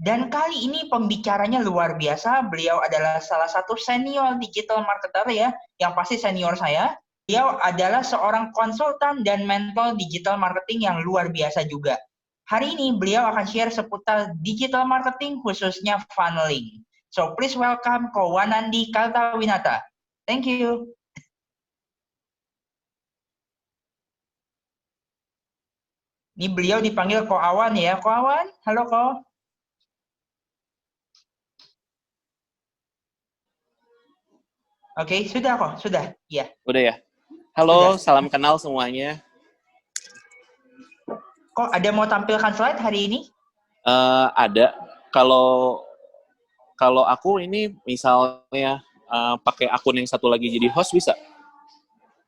Dan kali ini pembicaranya luar biasa. Beliau adalah salah satu senior digital marketer ya, yang pasti senior saya. Beliau adalah seorang konsultan dan mentor digital marketing yang luar biasa juga. Hari ini beliau akan share seputar digital marketing khususnya funneling. So please welcome Ko Wanandi Kartawinata. Thank you. Ini beliau dipanggil Ko Awan ya. Ko Awan, halo Ko. Oke, sudah kok, sudah. Iya. Udah ya? Halo, Sudah. salam kenal semuanya. Kok ada mau tampilkan slide hari ini? Ada. Kalau aku ini misalnya pakai akun yang satu lagi jadi host bisa?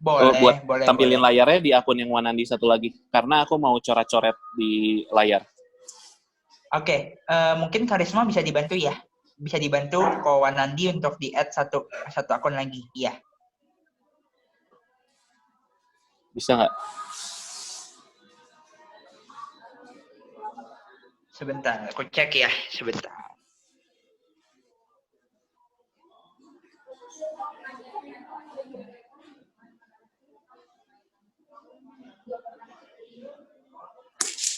Boleh, Buat boleh. tampilin layarnya di akun yang Wanandi satu lagi. Karena aku mau coret-coret di layar. Oke, mungkin Karisma bisa dibantu ya? Bisa dibantu Ko Wanandi untuk di-add satu akun lagi. Iya. Bisa nggak? Sebentar, aku cek ya. Sebentar.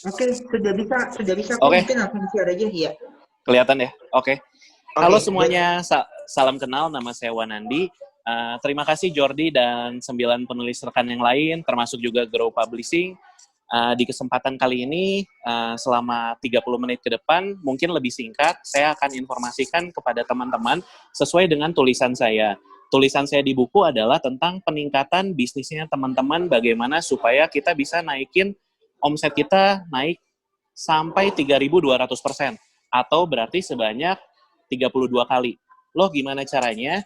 Oke, sudah bisa. Oke. Mungkin langsung share aja, ya. Kelihatan ya? Oke. Halo semuanya, salam kenal, nama saya Wanandi. Terima kasih Jordi dan 9 penulis rekan yang lain, termasuk juga Grow Publishing. Di kesempatan kali ini, selama 30 menit ke depan, mungkin lebih singkat, saya akan informasikan kepada teman-teman sesuai dengan tulisan saya. Tulisan saya di buku adalah tentang peningkatan bisnisnya teman-teman, bagaimana supaya kita bisa naikin omset kita naik sampai 3.200%, atau berarti sebanyak 32 kali. Loh gimana caranya?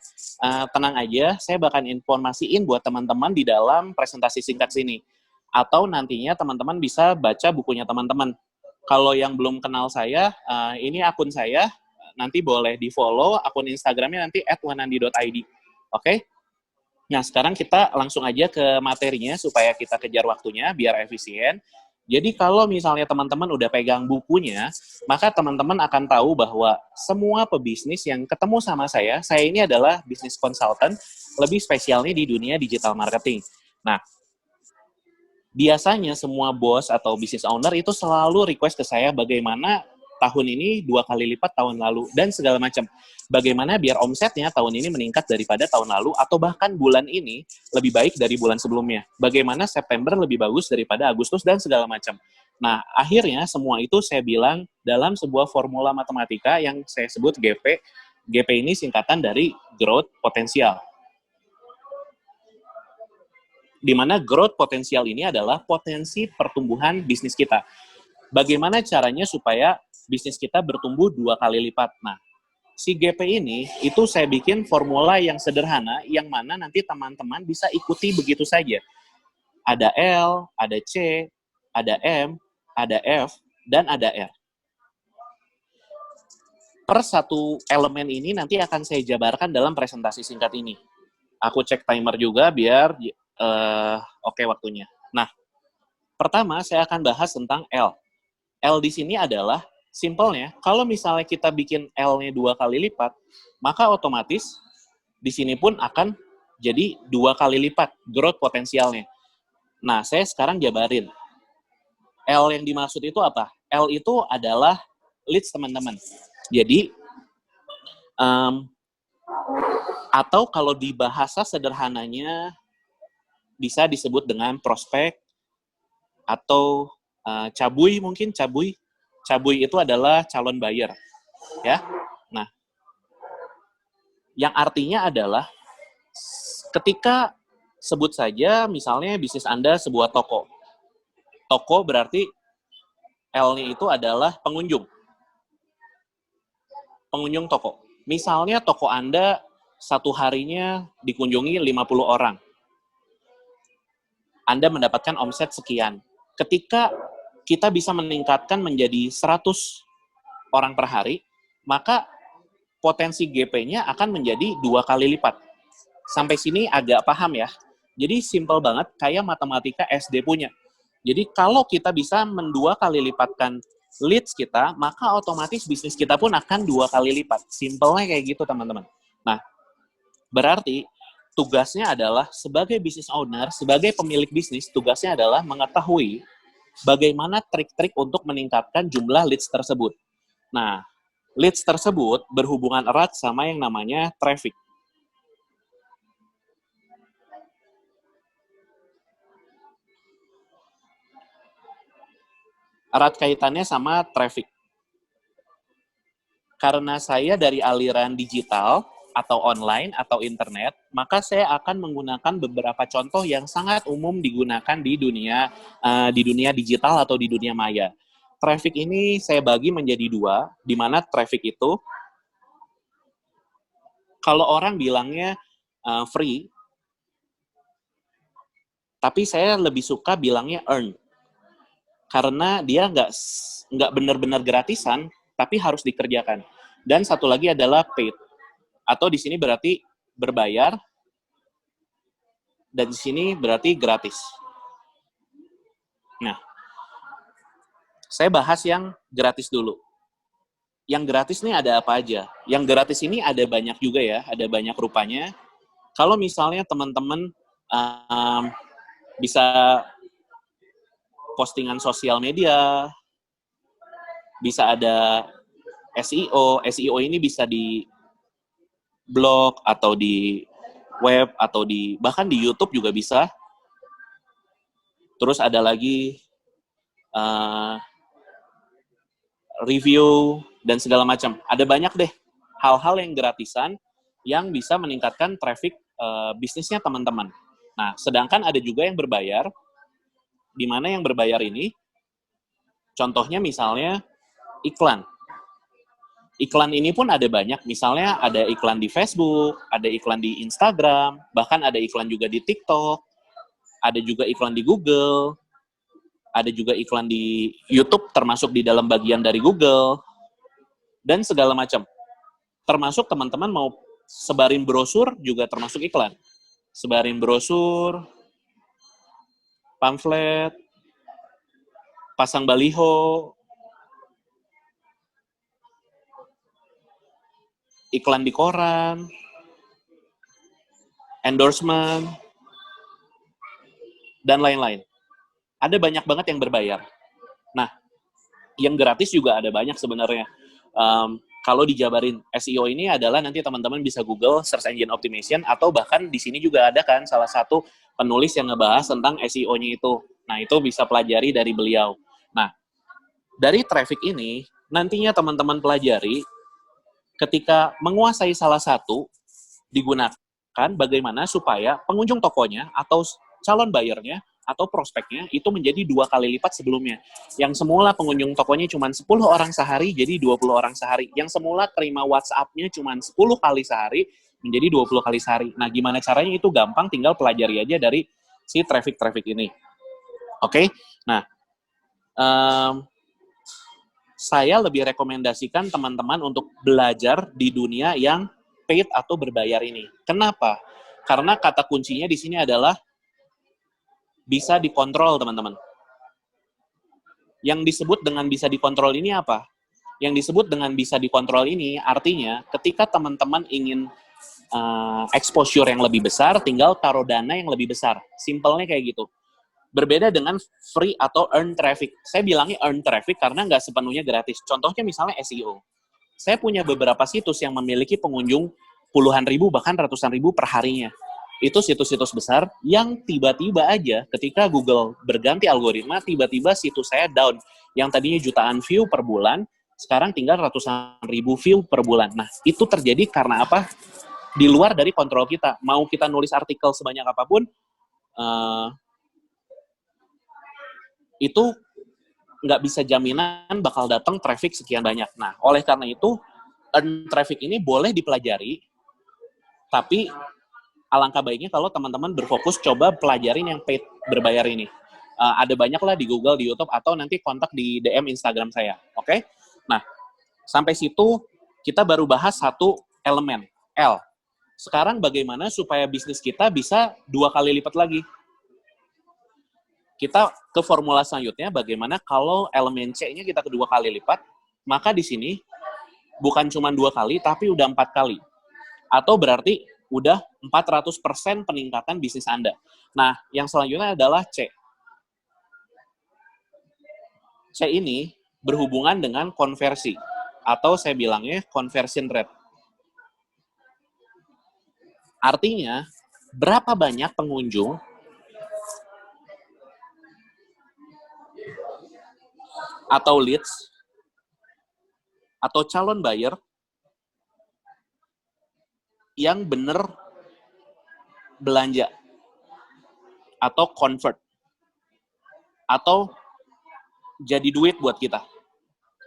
Tenang aja, saya bakal informasiin buat teman-teman di dalam presentasi singkat sini. Atau nantinya teman-teman bisa baca bukunya teman-teman. Kalau yang belum kenal saya, ini akun saya, nanti boleh di-follow, akun Instagramnya nanti @wanandi.id. Oke? Nah, sekarang kita langsung aja ke materinya supaya kita kejar waktunya biar efisien. Jadi kalau misalnya teman-teman udah pegang bukunya, maka teman-teman akan tahu bahwa semua pebisnis yang ketemu sama saya ini adalah bisnis consultant, lebih spesialnya di dunia digital marketing. Nah, biasanya semua bos atau business owner itu selalu request ke saya bagaimana tahun ini 2 kali lipat tahun lalu, dan segala macam. Bagaimana biar omsetnya tahun ini meningkat daripada tahun lalu, atau bahkan bulan ini lebih baik dari bulan sebelumnya. Bagaimana September lebih bagus daripada Agustus, dan segala macam. Nah, akhirnya semua itu saya bilang dalam sebuah formula matematika yang saya sebut GP. GP ini singkatan dari Growth Potensial. Di mana growth potensial ini adalah potensi pertumbuhan bisnis kita. Bagaimana caranya supaya bisnis kita bertumbuh 2 kali lipat. Nah, si GP ini, itu saya bikin formula yang sederhana, yang mana nanti teman-teman bisa ikuti begitu saja. Ada L, ada C, ada M, ada F, dan ada R. Per satu elemen ini nanti akan saya jabarkan dalam presentasi singkat ini. Aku cek timer juga biar oke waktunya. Nah, pertama saya akan bahas tentang L. L di sini adalah simpelnya, kalau misalnya kita bikin L-nya 2 kali lipat, maka otomatis di sini pun akan jadi 2 kali lipat growth potensialnya. Nah, saya sekarang jabarin. L yang dimaksud itu apa? L itu adalah leads teman-teman. Jadi, atau kalau di bahasa sederhananya bisa disebut dengan prospek atau cabui mungkin, cabui. Cabui itu adalah calon buyer, ya. Nah, yang artinya adalah ketika sebut saja misalnya bisnis Anda sebuah toko. Toko berarti L-nya itu adalah pengunjung. Pengunjung toko. Misalnya toko Anda satu harinya dikunjungi 50 orang. Anda mendapatkan omset sekian. Ketika kita bisa meningkatkan menjadi 100 orang per hari, maka potensi GP-nya akan menjadi 2 kali lipat. Sampai sini agak paham ya? Jadi simple banget, kayak matematika SD punya. Jadi kalau kita bisa 2 kali lipatkan leads kita, maka otomatis bisnis kita pun akan 2 kali lipat. Simpelnya kayak gitu, teman-teman. Nah, berarti tugasnya adalah sebagai business owner, sebagai pemilik bisnis, tugasnya adalah mengetahui bagaimana trik-trik untuk meningkatkan jumlah leads tersebut. Nah, leads tersebut berhubungan erat sama yang namanya traffic. Erat kaitannya sama traffic. Karena saya dari aliran digital, atau online, atau internet, maka saya akan menggunakan beberapa contoh yang sangat umum digunakan di dunia digital atau di dunia maya. Traffic ini saya bagi menjadi 2, di mana traffic itu, kalau orang bilangnya free, tapi saya lebih suka bilangnya earn. Karena dia nggak benar-benar gratisan, tapi harus dikerjakan. Dan satu lagi adalah paid. Atau di sini berarti berbayar, dan di sini berarti gratis. Nah, saya bahas yang gratis dulu. Yang gratis nih ada apa aja? Yang gratis ini ada banyak juga ya, ada banyak rupanya. Kalau misalnya teman-teman bisa postingan sosial media, bisa ada SEO. SEO ini bisa di blog atau di web atau bahkan di YouTube juga bisa. Terus ada lagi review dan segala macam. Ada banyak deh hal-hal yang gratisan yang bisa meningkatkan traffic bisnisnya teman-teman. Nah, sedangkan ada juga yang berbayar, di mana yang berbayar ini, contohnya misalnya iklan. Iklan ini pun ada banyak, misalnya ada iklan di Facebook, ada iklan di Instagram, bahkan ada iklan juga di TikTok, ada juga iklan di Google, ada juga iklan di YouTube termasuk di dalam bagian dari Google, dan segala macam. Termasuk teman-teman mau sebarin brosur juga termasuk iklan. Sebarin brosur, pamflet, pasang baliho, iklan di koran, endorsement, dan lain-lain. Ada banyak banget yang berbayar. Nah, yang gratis juga ada banyak sebenarnya. Kalau dijabarin SEO ini adalah nanti teman-teman bisa Google Search Engine Optimization, atau bahkan di sini juga ada kan salah satu penulis yang ngebahas tentang SEO-nya itu. Nah, itu bisa pelajari dari beliau. Nah, dari traffic ini, nantinya teman-teman pelajari ketika menguasai salah satu, digunakan bagaimana supaya pengunjung tokonya atau calon bayarnya atau prospeknya itu menjadi 2 kali lipat sebelumnya. Yang semula pengunjung tokonya cuma 10 orang sehari, jadi 20 orang sehari. Yang semula terima WhatsApp-nya cuma 10 kali sehari, menjadi 20 kali sehari. Nah, gimana caranya? Itu gampang, tinggal pelajari aja dari si traffic-traffic ini. Oke? Nah, saya lebih rekomendasikan teman-teman untuk belajar di dunia yang paid atau berbayar ini. Kenapa? Karena kata kuncinya di sini adalah bisa dikontrol, teman-teman. Yang disebut dengan bisa dikontrol ini apa? Yang disebut dengan bisa dikontrol ini artinya ketika teman-teman ingin exposure yang lebih besar, tinggal taruh dana yang lebih besar. Simpelnya kayak gitu. Berbeda dengan free atau earn traffic. Saya bilangnya earn traffic karena nggak sepenuhnya gratis. Contohnya misalnya SEO. Saya punya beberapa situs yang memiliki pengunjung puluhan ribu, bahkan ratusan ribu per harinya. Itu situs-situs besar yang tiba-tiba aja ketika Google berganti algoritma, tiba-tiba situs saya down. Yang tadinya jutaan view per bulan, sekarang tinggal ratusan ribu view per bulan. Nah, itu terjadi karena apa? Di luar dari kontrol kita. Mau kita nulis artikel sebanyak apapun, itu nggak bisa jaminan bakal datang traffic sekian banyak. Nah, oleh karena itu, earn traffic ini boleh dipelajari, tapi alangkah baiknya kalau teman-teman berfokus coba pelajarin yang paid berbayar ini. Ada banyak lah di Google, di YouTube, atau nanti kontak di DM Instagram saya. Oke? Nah, sampai situ kita baru bahas satu elemen, L. Sekarang bagaimana supaya bisnis kita bisa 2 kali lipat lagi? kita ke formula selanjutnya, bagaimana kalau elemen C-nya kita kedua kali lipat, maka di sini bukan cuma 2 kali, tapi udah 4 kali. Atau berarti udah 400% peningkatan bisnis Anda. Nah, yang selanjutnya adalah C. C ini berhubungan dengan konversi, atau saya bilangnya conversion rate. Artinya, berapa banyak pengunjung atau leads atau calon buyer yang benar belanja atau convert atau jadi duit buat kita.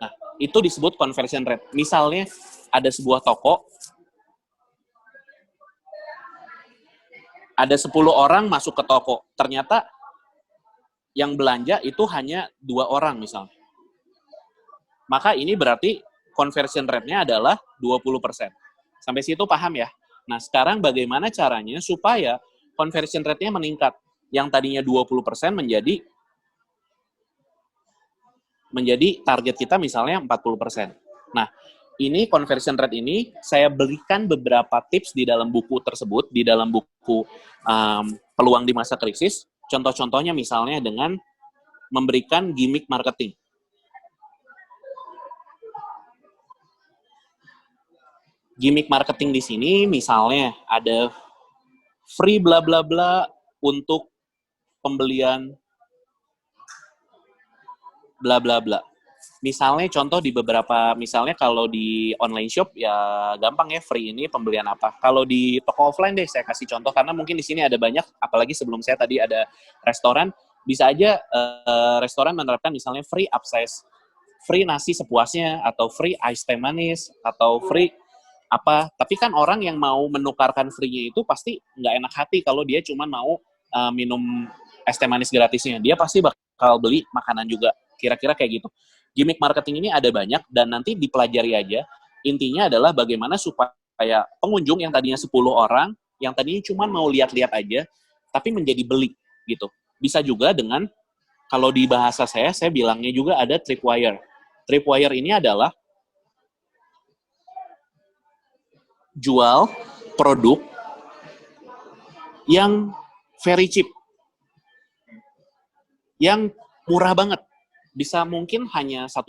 Nah, itu disebut conversion rate. Misalnya ada sebuah toko, ada 10 orang masuk ke toko, ternyata yang belanja itu hanya 2 orang misalnya. Maka ini berarti conversion rate-nya adalah 20%. Sampai situ paham ya? Nah, sekarang bagaimana caranya supaya conversion rate-nya meningkat? Yang tadinya 20% menjadi target kita misalnya 40%. Nah, ini conversion rate ini saya berikan beberapa tips di dalam buku tersebut, di dalam buku Peluang di Masa Krisis. Contoh-contohnya misalnya dengan memberikan gimmick marketing. Gimmick marketing di sini misalnya ada free bla bla bla untuk pembelian bla bla bla. Misalnya contoh di beberapa, misalnya kalau di online shop ya gampang ya, free ini pembelian apa. Kalau di toko offline deh saya kasih contoh, karena mungkin di sini ada banyak, apalagi sebelum saya tadi ada restoran, bisa aja restoran menerapkan misalnya free upsize, free nasi sepuasnya, atau free ice teh manis, atau free apa. Tapi kan orang yang mau menukarkan free-nya itu pasti nggak enak hati kalau dia cuma mau minum es teh manis gratisnya. Dia pasti bakal beli makanan juga. Kira-kira kayak gitu. Gimmick marketing ini ada banyak dan nanti dipelajari aja. Intinya adalah bagaimana supaya pengunjung yang tadinya 10 orang, yang tadinya cuma mau lihat-lihat aja, tapi menjadi beli gitu. Bisa juga dengan, kalau di bahasa saya bilangnya juga ada tripwire. Tripwire ini adalah jual produk yang very cheap, yang murah banget, bisa mungkin hanya $1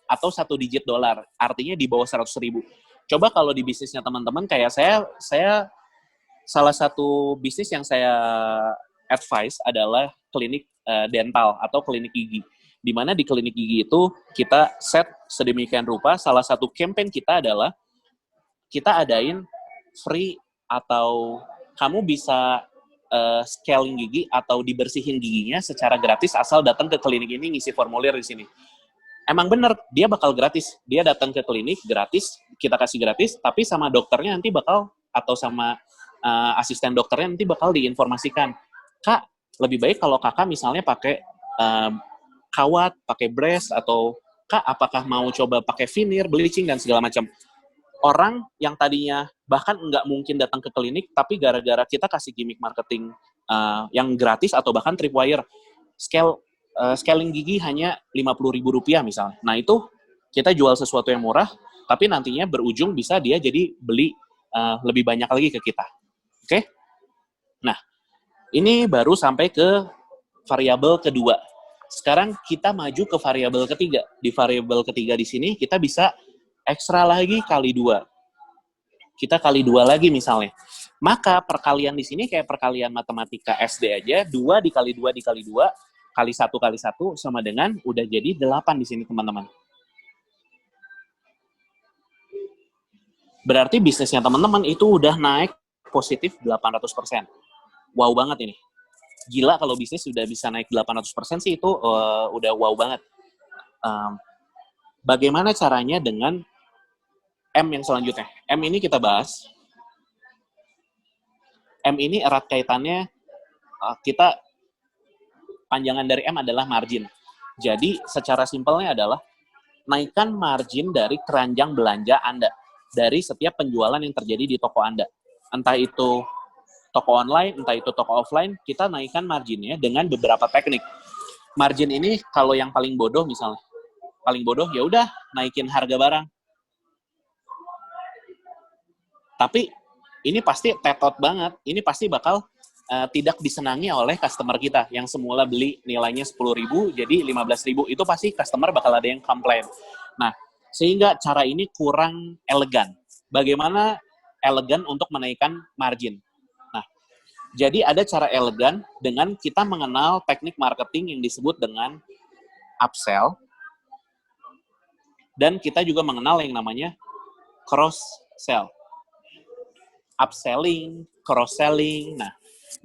atau 1 digit dolar, artinya di bawah 100.000. Coba kalau di bisnisnya teman-teman kayak saya salah satu bisnis yang saya advice adalah klinik dental atau klinik gigi. Di mana di klinik gigi itu kita set sedemikian rupa, salah satu campaign kita adalah kita adain free atau kamu bisa scaling gigi atau dibersihin giginya secara gratis asal datang ke klinik ini ngisi formulir di sini. Emang bener, dia bakal gratis. Dia datang ke klinik gratis, kita kasih gratis, tapi sama dokternya nanti bakal, atau sama asisten dokternya nanti bakal diinformasikan. Kak, lebih baik kalau kakak misalnya pakai kawat, pakai brace, atau Kak, apakah mau coba pakai veneer, bleaching, dan segala macam. Orang yang tadinya bahkan nggak mungkin datang ke klinik, tapi gara-gara kita kasih gimmick marketing yang gratis atau bahkan tripwire, scaling gigi hanya Rp50.000 misalnya. Nah itu kita jual sesuatu yang murah, tapi nantinya berujung bisa dia jadi beli lebih banyak lagi ke kita. Oke? Nah, ini baru sampai ke variabel kedua. Sekarang kita maju ke variabel ketiga. Di variabel ketiga di sini kita bisa ekstra lagi kali 2. Kita kali 2 lagi misalnya. Maka perkalian di sini kayak perkalian matematika SD aja, 2 dikali 2 dikali 2, kali 1 kali 1 sama dengan udah jadi 8 di sini teman-teman. Berarti bisnisnya teman-teman itu udah naik positif 800%. Wow banget ini. Gila kalau bisnis sudah bisa naik 800% sih itu udah wow banget. Bagaimana caranya dengan M yang selanjutnya? M ini kita bahas. M ini erat kaitannya, kita panjangan dari M adalah margin. Jadi secara simpelnya adalah naikkan margin dari keranjang belanja Anda, dari setiap penjualan yang terjadi di toko Anda. Entah itu toko online, entah itu toko offline, kita naikkan marginnya dengan beberapa teknik. Margin ini kalau yang paling bodoh misalnya, paling bodoh ya udah naikin harga barang. Tapi ini pasti tetot banget, ini pasti bakal tidak disenangi oleh customer kita yang semula beli nilainya 10.000 jadi 15.000, itu pasti customer bakal ada yang komplain. Nah, sehingga cara ini kurang elegan. Bagaimana elegan untuk menaikkan margin? Nah, jadi ada cara elegan dengan kita mengenal teknik marketing yang disebut dengan upsell, dan kita juga mengenal yang namanya cross sell. Upselling, cross-selling. Nah,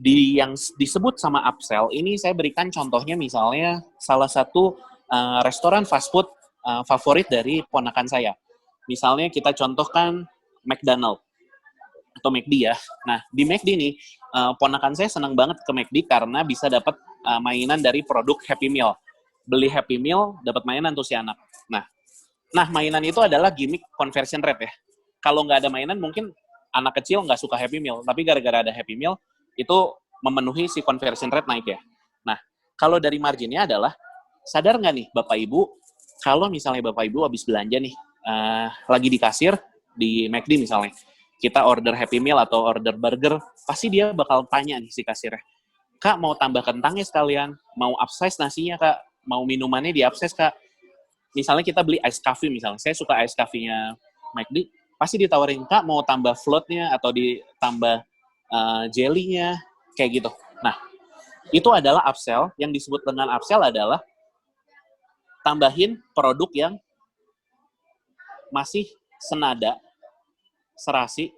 yang disebut sama upsell, ini saya berikan contohnya misalnya salah satu restoran fast food favorit dari ponakan saya. Misalnya kita contohkan McDonald atau McD ya. Nah, di McD nih, ponakan saya senang banget ke McD karena bisa dapat mainan dari produk Happy Meal. Beli Happy Meal, dapat mainan tuh si anak. Nah, mainan itu adalah gimmick conversion rate ya. Kalau nggak ada mainan, mungkin anak kecil nggak suka Happy Meal, tapi gara-gara ada Happy Meal, itu memenuhi si conversion rate naik ya. Nah, kalau dari marginnya adalah, sadar nggak nih Bapak Ibu, kalau misalnya Bapak Ibu habis belanja nih, lagi di kasir, di McD misalnya, kita order Happy Meal atau order burger, pasti dia bakal tanya nih si kasirnya, Kak mau tambah kentangnya sekalian, mau upsize nasinya Kak, mau minumannya di upsize Kak. Misalnya kita beli ice coffee misalnya, saya suka ice coffee-nya McD, pasti ditawarin, Kak mau tambah floatnya atau ditambah jelly-nya, kayak gitu. Nah, itu adalah upsell. Yang disebut dengan upsell adalah tambahin produk yang masih senada, serasi.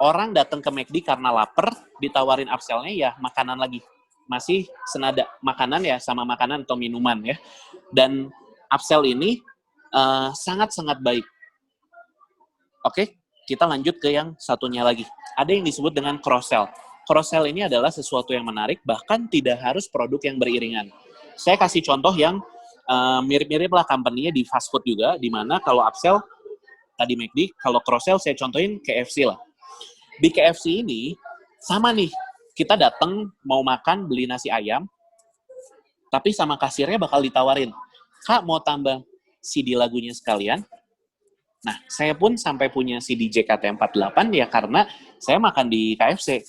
Orang datang ke McD karena lapar, ditawarin upsell-nya ya makanan lagi. Masih senada, makanan ya sama makanan atau minuman ya. Dan upsell ini sangat-sangat baik. Oke, kita lanjut ke yang satunya lagi. Ada yang disebut dengan cross-sell. Cross-sell ini adalah sesuatu yang menarik, bahkan tidak harus produk yang beriringan. Saya kasih contoh yang mirip-mirip lah company-nya di fast food juga, di mana kalau upsell, tadi McD, kalau cross-sell saya contohin KFC lah. Di KFC ini, sama nih, kita datang mau makan, beli nasi ayam, tapi sama kasirnya bakal ditawarin, Kak mau tambah CD lagunya sekalian? Nah, saya pun sampai punya CD JKT48 ya karena saya makan di KFC.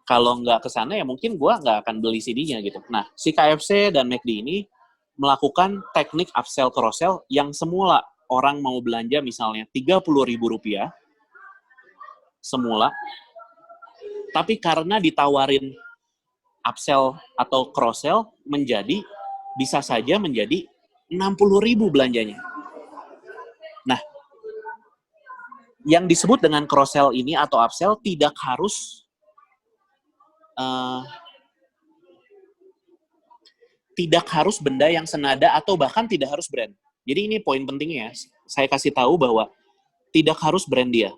Kalau nggak ke sana ya mungkin gue nggak akan beli CD-nya gitu. Nah, si KFC dan McD ini melakukan teknik upsell cross-sell yang semula orang mau belanja misalnya Rp30.000 semula, tapi karena ditawarin upsell atau cross-sell bisa saja menjadi 60.000 belanjanya. Nah, yang disebut dengan cross-sell ini atau upsell tidak harus benda yang senada atau bahkan tidak harus brand. Jadi ini poin pentingnya ya. Saya kasih tahu bahwa tidak harus brand dia.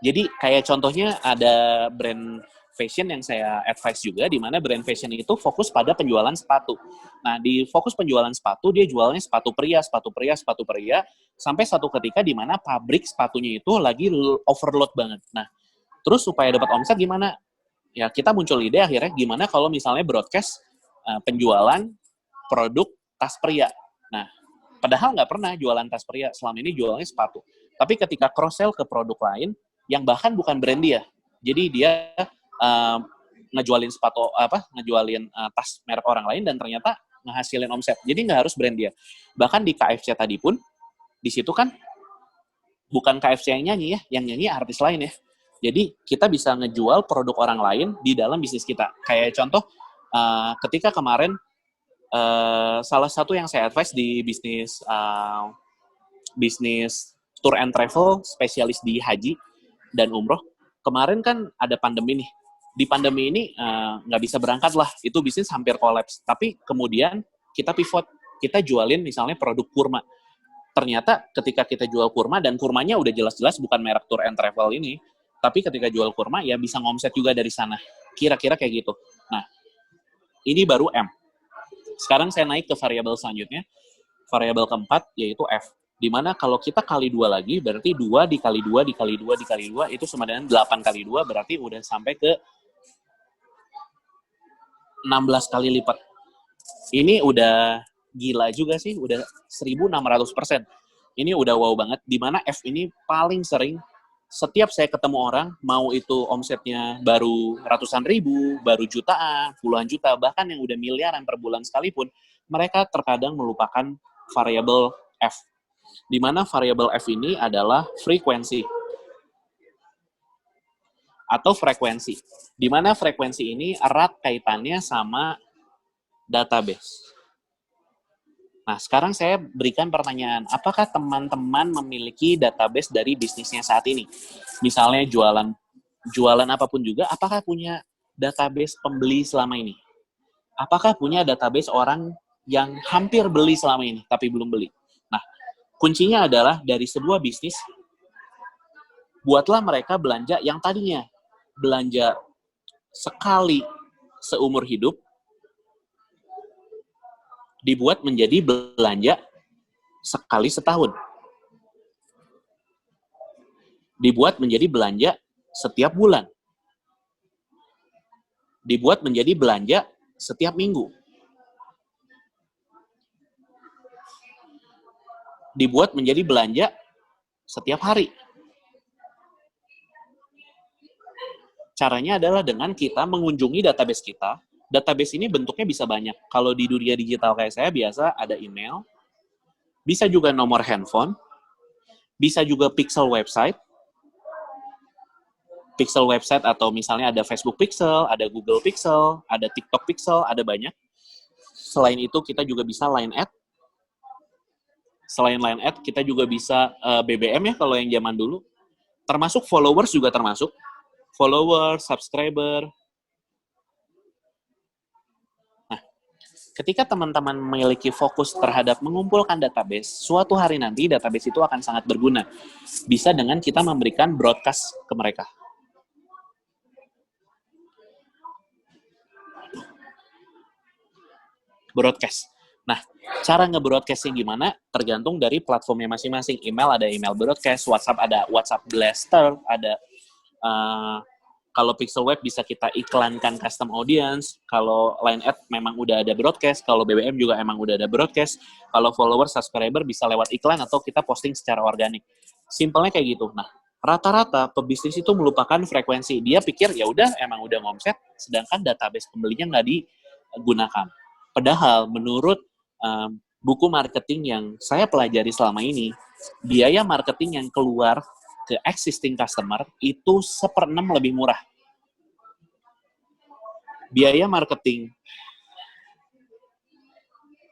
Jadi kayak contohnya ada brand fashion yang saya advice juga, di mana brand fashion itu fokus pada penjualan sepatu. Nah, di fokus penjualan sepatu, dia jualnya sepatu pria, sampai satu ketika di mana pabrik sepatunya itu lagi overload banget. Nah, terus supaya dapat omset gimana? Ya, kita muncul ide akhirnya gimana kalau misalnya broadcast penjualan produk tas pria. Nah, padahal nggak pernah jualan tas pria, selama ini jualnya sepatu. Tapi ketika cross-sell ke produk lain, yang bahkan bukan brand dia. Jadi dia ngejualin tas merek orang lain dan ternyata ngehasilin omset. Jadi nggak harus brand dia. Bahkan di KFC tadi pun, di situ kan bukan KFC yang nyanyi ya, yang nyanyi artis lain ya. Jadi kita bisa ngejual produk orang lain di dalam bisnis kita. Kayak contoh, ketika kemarin salah satu yang saya advice di bisnis tour and travel spesialis di haji dan umroh, kemarin kan ada pandemi nih. Di pandemi ini nggak bisa berangkat lah, itu bisnis hampir kolaps. Tapi kemudian kita pivot, kita jualin misalnya produk kurma. Ternyata ketika kita jual kurma, dan kurmanya udah jelas-jelas bukan merek tour and travel ini, tapi ketika jual kurma ya bisa ngomset juga dari sana. Kira-kira kayak gitu. Nah, ini baru M. Sekarang saya naik ke variabel selanjutnya, variabel keempat yaitu F. Dimana kalau kita kali 2 lagi, berarti 2 dikali 2 dikali 2 dikali 2, itu sama dengan 8 kali 2, berarti udah sampai ke 16 kali lipat. Ini udah gila juga sih, udah 1.600%. Ini udah wow banget, dimana F ini paling sering, setiap saya ketemu orang, mau itu omsetnya baru ratusan ribu, baru jutaan, puluhan juta, bahkan yang udah miliaran per bulan sekalipun, mereka terkadang melupakan variabel F. Di mana variabel F ini adalah frekuensi atau frekuensi. Di mana frekuensi ini erat kaitannya sama database. Nah, sekarang saya berikan pertanyaan, apakah teman-teman memiliki database dari bisnisnya saat ini? Misalnya jualan apapun juga, apakah punya database pembeli selama ini? Apakah punya database orang yang hampir beli selama ini, tapi belum beli? Nah, kuncinya adalah dari sebuah bisnis, buatlah mereka belanja yang tadinya belanja sekali seumur hidup, dibuat menjadi belanja sekali setahun. Dibuat menjadi belanja setiap bulan. Dibuat menjadi belanja setiap minggu. Dibuat menjadi belanja setiap hari. Caranya adalah dengan kita mengunjungi database kita. Database ini bentuknya bisa banyak. Kalau di dunia digital kayak saya, biasa ada email, bisa juga nomor handphone, bisa juga pixel website atau misalnya ada Facebook Pixel, ada Google Pixel, ada TikTok Pixel, ada banyak. Selain itu, kita juga bisa line ad. Selain line ad, kita juga bisa BBM ya, kalau yang zaman dulu. Termasuk followers juga termasuk. Followers, subscriber. Nah, ketika teman-teman memiliki fokus terhadap mengumpulkan database, suatu hari nanti database itu akan sangat berguna. Bisa dengan kita memberikan broadcast ke mereka. Broadcast. Nah, cara nge-broadcastnya gimana? Tergantung dari platformnya masing-masing. Email ada email broadcast, WhatsApp ada WhatsApp blaster, ada kalau Pixel Web bisa kita iklankan custom audience, kalau Line Ad memang udah ada broadcast, kalau BBM juga emang udah ada broadcast, kalau follower, subscriber bisa lewat iklan atau kita posting secara organik. Simpelnya kayak gitu. Nah, rata-rata pebisnis itu melupakan frekuensi. Dia pikir ya udah emang udah ngomset, sedangkan database pembelinya nggak digunakan. Padahal menurut buku marketing yang saya pelajari selama ini, biaya marketing yang keluar ke existing customer itu 1/6 lebih murah. Biaya marketing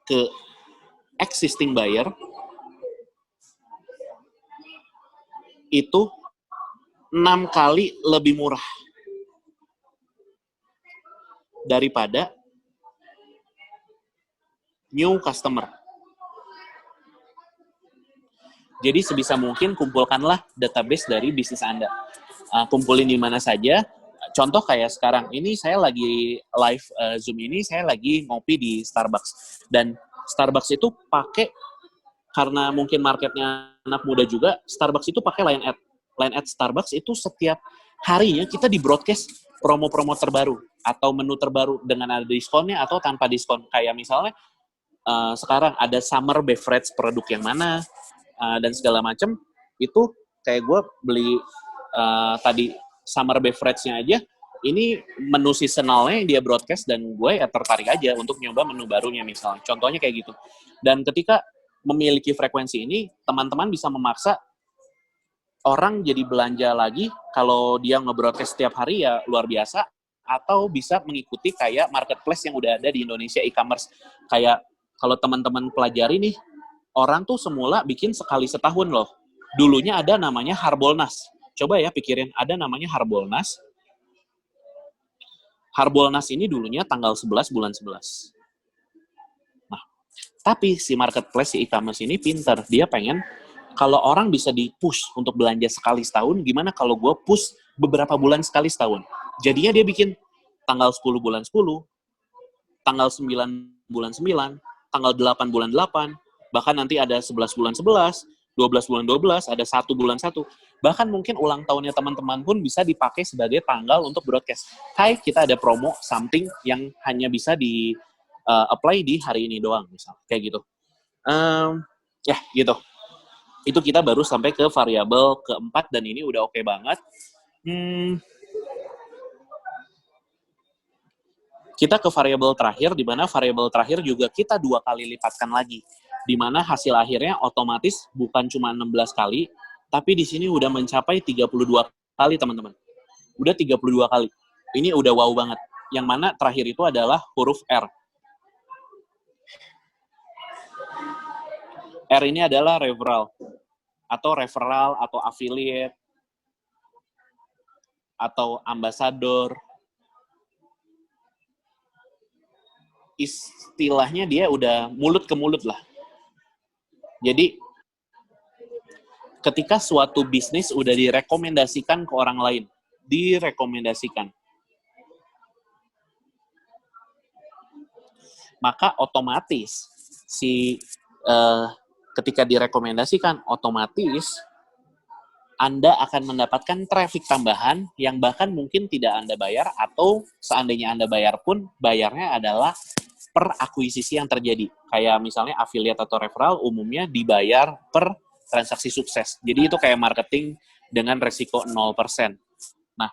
ke existing buyer itu 6 kali lebih murah daripada new customer. Jadi sebisa mungkin kumpulkanlah database dari bisnis Anda. Kumpulin di mana saja. Contoh kayak sekarang, ini saya lagi live Zoom ini, saya lagi ngopi di Starbucks. Dan Starbucks itu pakai, karena mungkin marketnya anak muda juga, Starbucks itu pakai line ad. Line ad Starbucks itu setiap harinya kita di broadcast promo-promo terbaru atau menu terbaru dengan ada diskonnya atau tanpa diskon. Kayak misalnya sekarang ada summer beverage produk yang mana, dan segala macam, itu kayak gue beli tadi summer beverage-nya aja, ini menu seasonalnya yang dia broadcast dan gue ya tertarik aja untuk nyoba menu barunya misalnya. Contohnya kayak gitu. Dan ketika memiliki frekuensi ini, teman-teman bisa memaksa orang jadi belanja lagi, kalau dia nge-broadcast setiap hari ya luar biasa, atau bisa mengikuti kayak marketplace yang udah ada di Indonesia, e-commerce. Kayak kalau teman-teman pelajari nih, orang tuh semula bikin sekali setahun loh. Dulunya ada namanya Harbolnas. Coba ya pikirin, ada namanya Harbolnas. Harbolnas ini dulunya tanggal 11 bulan 11. Nah, tapi si marketplace, si e-commerce ini pinter. Dia pengen, kalau orang bisa di-push untuk belanja sekali setahun, gimana kalau gue push beberapa bulan sekali setahun? Jadinya dia bikin tanggal 10 bulan 10, tanggal 9 bulan 9, tanggal 8 bulan 8, bahkan nanti ada 11 bulan 11, 12 bulan 12, ada 1 bulan 1. Bahkan mungkin ulang tahunnya teman-teman pun bisa dipakai sebagai tanggal untuk broadcast. Hai, kita ada promo something yang hanya bisa di apply di hari ini doang, misal kayak gitu. Ya, gitu. Itu kita baru sampai ke variabel keempat dan ini udah oke banget. Kita ke variabel terakhir, di mana variabel terakhir juga kita 2 kali lipatkan lagi. Di mana hasil akhirnya otomatis bukan cuma 16 kali, tapi di sini udah mencapai 32 kali, teman-teman. Udah 32 kali. Ini udah wow banget. Yang mana terakhir itu adalah huruf R. R ini adalah referral, atau affiliate, atau ambassador. Istilahnya dia udah mulut ke mulut lah. Jadi, ketika suatu bisnis udah direkomendasikan ke orang lain, maka otomatis ketika direkomendasikan, otomatis Anda akan mendapatkan traffic tambahan yang bahkan mungkin tidak Anda bayar, atau seandainya Anda bayar pun, bayarnya adalah per akuisisi yang terjadi. Kayak misalnya affiliate atau referral umumnya dibayar per transaksi sukses. Jadi itu kayak marketing dengan resiko 0%. Nah,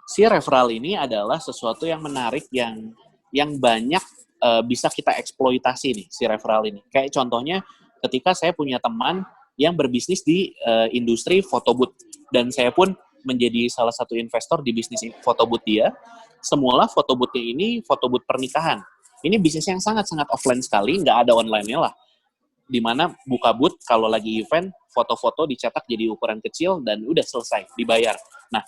si referral ini adalah sesuatu yang menarik yang banyak bisa kita eksploitasi nih, si referral ini. Kayak contohnya ketika saya punya teman yang berbisnis di industri photobooth, dan saya pun menjadi salah satu investor di bisnis photobooth dia. Semula photobooth-nya ini photobooth pernikahan. Ini bisnis yang sangat-sangat offline sekali, nggak ada online-nya lah. Dimana buka booth, kalau lagi event, foto-foto dicetak jadi ukuran kecil, dan udah selesai, dibayar. Nah,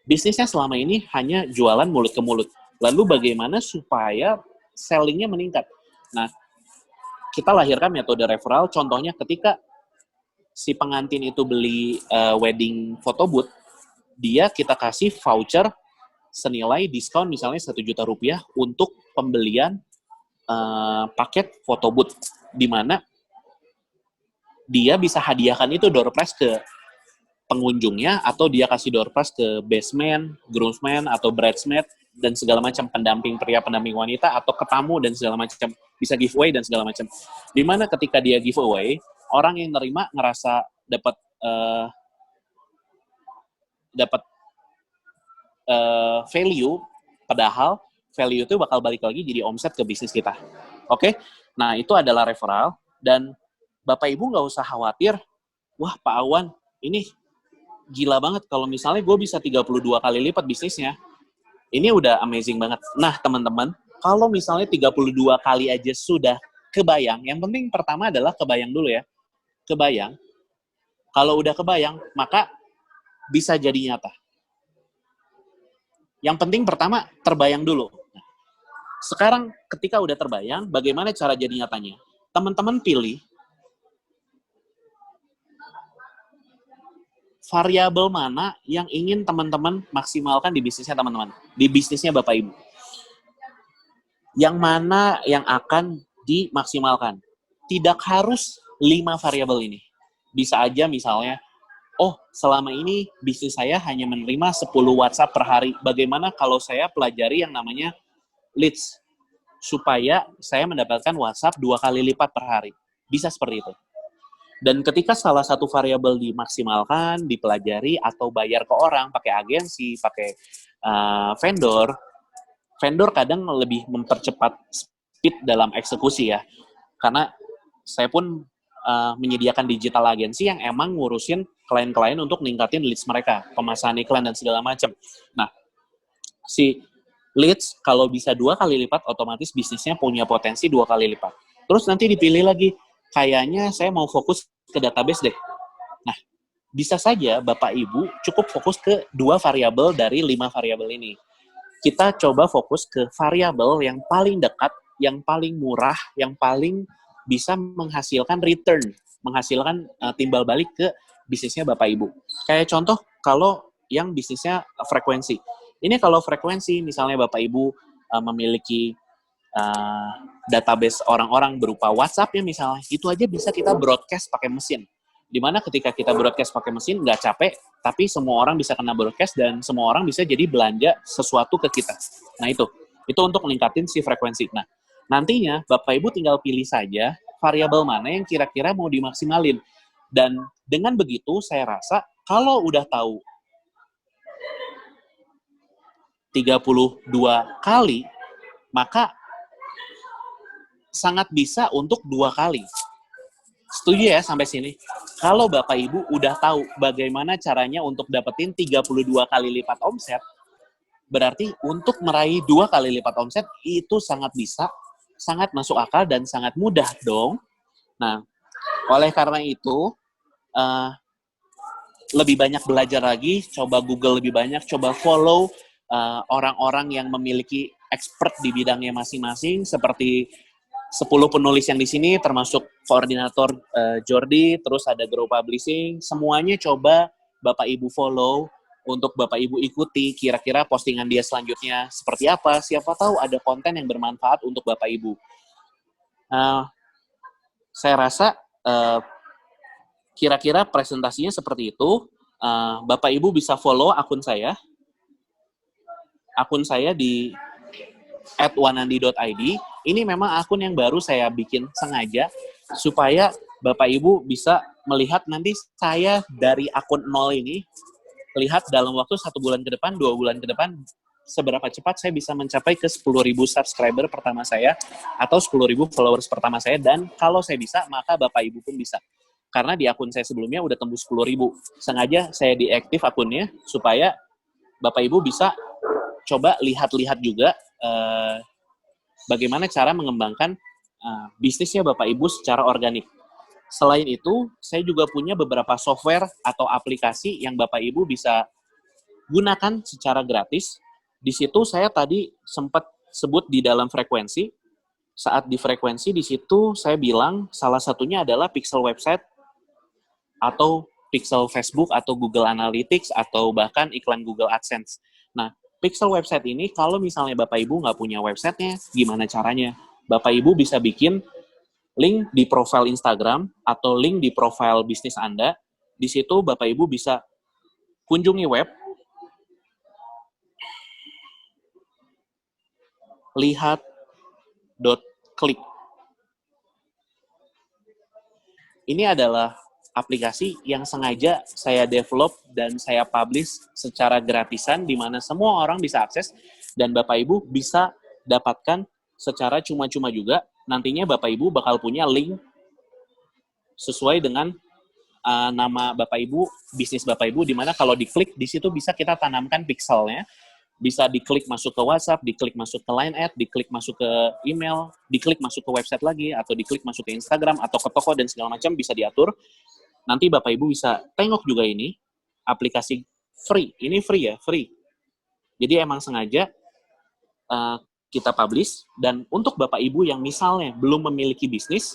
bisnisnya selama ini hanya jualan mulut ke mulut. Lalu bagaimana supaya selling-nya meningkat? Nah, kita lahirkan metode referral, contohnya ketika si pengantin itu beli wedding photo booth, dia kita kasih voucher senilai diskon misalnya 1 juta rupiah untuk pembelian paket photo booth, di mana dia bisa hadiahkan itu door prize ke pengunjungnya, atau dia kasih door prize ke best man, groomsman, atau bridesmaid, dan segala macam, pendamping pria, pendamping wanita, atau ke tamu, dan segala macam, bisa giveaway dan segala macam. Dimana ketika dia giveaway, orang yang nerima ngerasa dapat value, padahal value itu bakal balik lagi jadi omset ke bisnis kita. Oke? Nah, itu adalah referral, dan Bapak Ibu nggak usah khawatir, wah Pak Awan, ini gila banget kalau misalnya gue bisa 32 kali lipat bisnisnya. Ini udah amazing banget. Nah, teman-teman, kalau misalnya 32 kali aja sudah kebayang, yang penting pertama adalah kebayang dulu ya. Kebayang. Kalau udah kebayang, maka bisa jadi nyata. Yang penting pertama, terbayang dulu. Sekarang, ketika udah terbayang, bagaimana cara jadi nyatanya? Teman-teman pilih variabel mana yang ingin teman-teman maksimalkan di bisnisnya teman-teman, di bisnisnya Bapak Ibu. Yang mana yang akan dimaksimalkan. Tidak harus 5 variabel ini. Bisa aja misalnya, oh selama ini bisnis saya hanya menerima 10 WhatsApp per hari. Bagaimana kalau saya pelajari yang namanya leads, supaya saya mendapatkan WhatsApp 2 kali lipat per hari. Bisa seperti itu. Dan ketika salah satu variabel dimaksimalkan, dipelajari, atau bayar ke orang, pakai agensi, pakai vendor kadang lebih mempercepat speed dalam eksekusi ya. Karena saya pun menyediakan digital agensi yang emang ngurusin klien-klien untuk ningkatin leads mereka, pemasaran iklan dan segala macam. Nah, si leads kalau bisa 2 kali lipat, otomatis bisnisnya punya potensi 2 kali lipat. Terus nanti dipilih lagi, kayaknya saya mau fokus ke database deh. Nah, bisa saja Bapak Ibu cukup fokus ke 2 variabel dari 5 variabel ini. Kita coba fokus ke variabel yang paling dekat, yang paling murah, yang paling bisa menghasilkan return, menghasilkan timbal balik ke bisnisnya Bapak Ibu. Kayak contoh, kalau yang bisnisnya frekuensi. Ini kalau frekuensi, misalnya Bapak Ibu memiliki uh, database orang-orang berupa WhatsApp ya misalnya, itu aja bisa kita broadcast pakai mesin. Dimana ketika kita broadcast pakai mesin nggak capek, tapi semua orang bisa kena broadcast dan semua orang bisa jadi belanja sesuatu ke kita. Nah itu untuk meningkatin si frekuensi. Nah nantinya Bapak Ibu tinggal pilih saja variabel mana yang kira-kira mau dimaksimalin. Dan dengan begitu saya rasa kalau udah tahu 32 kali, maka sangat bisa untuk 2 kali. Setuju ya sampai sini? Kalau Bapak Ibu udah tahu bagaimana caranya untuk dapetin 32 kali lipat omset, berarti untuk meraih 2 kali lipat omset itu sangat bisa, sangat masuk akal dan sangat mudah dong. Nah, oleh karena itu, lebih banyak belajar lagi, coba Google lebih banyak, coba follow orang-orang yang memiliki expert di bidangnya masing-masing, seperti 10 penulis yang di sini, termasuk koordinator Jordi, terus ada Grow Publishing, semuanya coba Bapak Ibu follow, untuk Bapak Ibu ikuti, kira-kira postingan dia selanjutnya seperti apa, siapa tahu ada konten yang bermanfaat untuk Bapak Ibu. Saya rasa kira-kira presentasinya seperti itu. Bapak Ibu bisa follow akun saya. Akun saya di @wanandi.id. Ini memang akun yang baru saya bikin sengaja supaya Bapak Ibu bisa melihat nanti saya dari akun 0 ini, lihat dalam waktu 1 bulan ke depan, 2 bulan ke depan, seberapa cepat saya bisa mencapai ke 10.000 subscriber pertama saya, atau 10.000 followers pertama saya, dan kalau saya bisa, maka Bapak Ibu pun bisa. Karena di akun saya sebelumnya udah tembus 10.000. Sengaja saya deaktif akunnya, supaya Bapak Ibu bisa coba lihat-lihat juga bagaimana cara mengembangkan bisnisnya Bapak Ibu secara organik. Selain itu, saya juga punya beberapa software atau aplikasi yang Bapak Ibu bisa gunakan secara gratis. Di situ saya tadi sempat sebut di dalam frekuensi. Saat di frekuensi, di situ saya bilang salah satunya adalah Pixel Website atau Pixel Facebook atau Google Analytics atau bahkan iklan Google AdSense. Nah, Pixel Website ini kalau misalnya Bapak Ibu nggak punya websitenya, gimana caranya? Bapak Ibu bisa bikin link di profil Instagram atau link di profil bisnis Anda. Di situ Bapak Ibu bisa kunjungi web, lihat.klik. Ini adalah aplikasi yang sengaja saya develop dan saya publish secara gratisan, di mana semua orang bisa akses dan Bapak Ibu bisa dapatkan secara cuma-cuma juga. Nantinya Bapak Ibu bakal punya link sesuai dengan nama Bapak Ibu, bisnis Bapak Ibu, di mana kalau diklik di situ bisa kita tanamkan pixelnya, bisa diklik masuk ke WhatsApp, diklik masuk ke Line Ad, diklik masuk ke email, diklik masuk ke website lagi, atau diklik masuk ke Instagram, atau ke toko, dan segala macam bisa diatur. Nanti Bapak Ibu bisa tengok juga ini, aplikasi free. Ini free ya, free. Jadi emang sengaja kita publish, dan untuk Bapak Ibu yang misalnya belum memiliki bisnis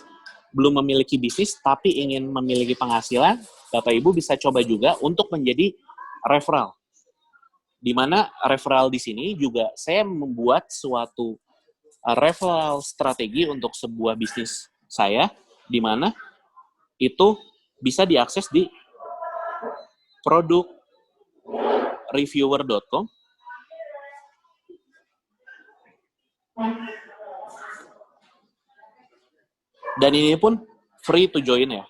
tapi ingin memiliki penghasilan, Bapak Ibu bisa coba juga untuk menjadi referral. Di mana referral di sini juga saya membuat suatu referral strategi untuk sebuah bisnis saya, di mana itu bisa diakses di produktreviewer.com. Dan ini pun free to join ya.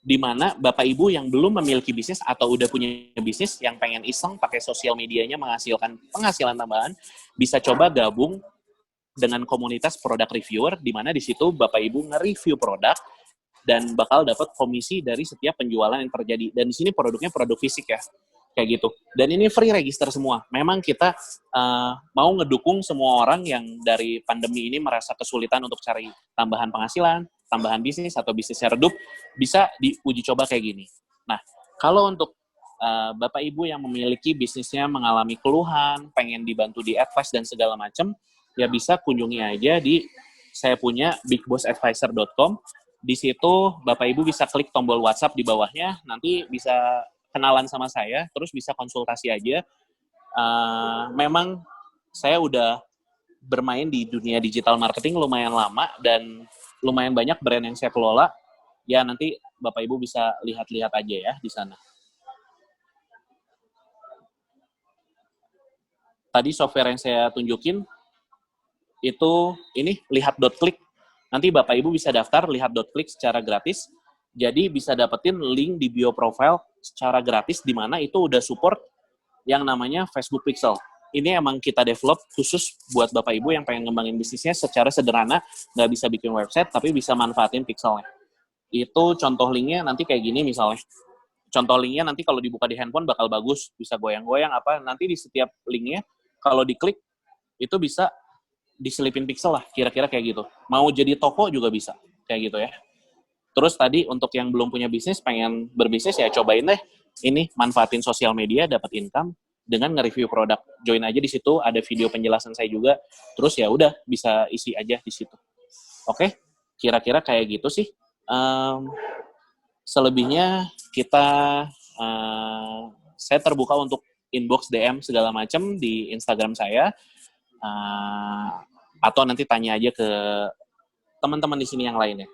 Di mana Bapak Ibu yang belum memiliki bisnis atau udah punya bisnis yang pengen iseng pakai sosial medianya menghasilkan penghasilan tambahan, bisa coba gabung dengan komunitas produk reviewer, di mana di situ Bapak Ibu nge-review produk dan bakal dapat komisi dari setiap penjualan yang terjadi. Dan di sini produknya produk fisik ya, kayak gitu. Dan ini free register semua. Memang kita mau ngedukung semua orang yang dari pandemi ini merasa kesulitan untuk cari tambahan penghasilan, tambahan bisnis atau bisnisnya redup, bisa diuji coba kayak gini. Nah, kalau untuk Bapak Ibu yang memiliki bisnisnya mengalami keluhan, pengen dibantu di advice dan segala macam, ya bisa kunjungi aja di saya punya bigbossadvisor.com. Di situ Bapak Ibu bisa klik tombol WhatsApp di bawahnya, nanti bisa kenalan sama saya, terus bisa konsultasi aja. memang saya udah bermain di dunia digital marketing lumayan lama dan lumayan banyak brand yang saya kelola. Ya nanti Bapak Ibu bisa lihat-lihat aja ya di sana. Tadi software yang saya tunjukin itu ini lihat.klik. Nanti Bapak Ibu bisa daftar lihat.klik secara gratis. Jadi bisa dapetin link di bio profile secara gratis di mana itu udah support yang namanya Facebook Pixel. Ini emang kita develop khusus buat Bapak Ibu yang pengen ngembangin bisnisnya secara sederhana, nggak bisa bikin website, tapi bisa manfaatin pixelnya. Itu contoh linknya nanti kayak gini misalnya. Contoh linknya nanti kalau dibuka di handphone bakal bagus, bisa goyang-goyang apa, nanti di setiap linknya, kalau diklik, itu bisa diselipin pixel lah, kira-kira kayak gitu. Mau jadi toko juga bisa, kayak gitu ya. Terus tadi untuk yang belum punya bisnis, pengen berbisnis ya cobain deh. Ini manfaatin sosial media, dapat income, dengan nge-review produk. Join aja di situ, ada video penjelasan saya juga. Terus ya udah bisa isi aja di situ. Oke, kira-kira kayak gitu sih. Selebihnya kita saya terbuka untuk inbox DM segala macam di Instagram saya. Atau nanti tanya aja ke teman-teman di sini yang lainnya.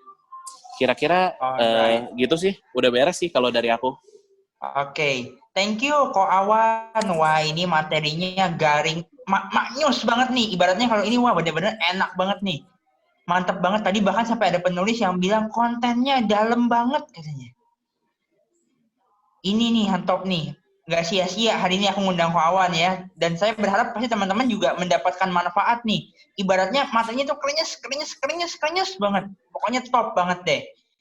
Kira-kira gitu sih. Udah beres sih kalau dari aku. Oke, thank you Ko Awan. Wah, ini materinya garing, maknyus banget nih. Ibaratnya kalau ini wah bener-bener enak banget nih. Mantap banget. Tadi bahkan sampai ada penulis yang bilang kontennya dalam banget katanya. Ini nih top nih. Nggak sia-sia hari ini aku ngundang Ko Awan ya. Dan saya berharap pasti teman-teman juga mendapatkan manfaat nih. Ibaratnya matanya tuh krenyes banget. Pokoknya top banget deh.